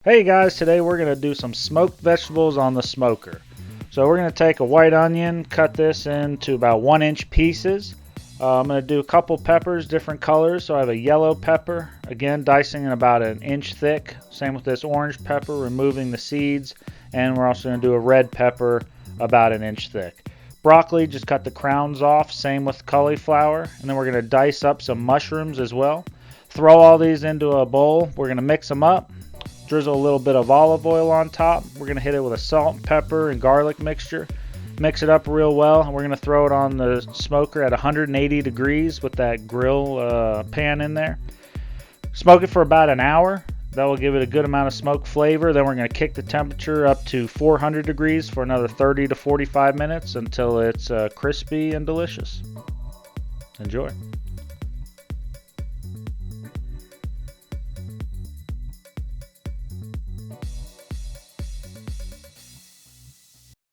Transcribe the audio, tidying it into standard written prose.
Hey guys, today we're going to do some smoked vegetables on the smoker. So we're going to take a white onion, cut this into about 1-inch pieces. I'm going to do a couple peppers, different colors. So I have a yellow pepper, again dicing in about 1-inch thick. Same with this orange pepper, removing the seeds. And we're also going to do a red pepper about 1-inch thick. Broccoli, just cut the crowns off, same with cauliflower. And then we're going to dice up some mushrooms as well. Throw all these into a bowl. We're going to mix them up. Drizzle a little bit of olive oil on top. We're going to hit it with a salt, pepper, and garlic mixture. Mix it up real well, and we're going to throw it on the smoker at 180 degrees with that grill pan in there. Smoke it for about an hour. That will give it a good amount of smoke flavor. Then we're going to kick the temperature up to 400 degrees for another 30 to 45 minutes until it's crispy and delicious. Enjoy.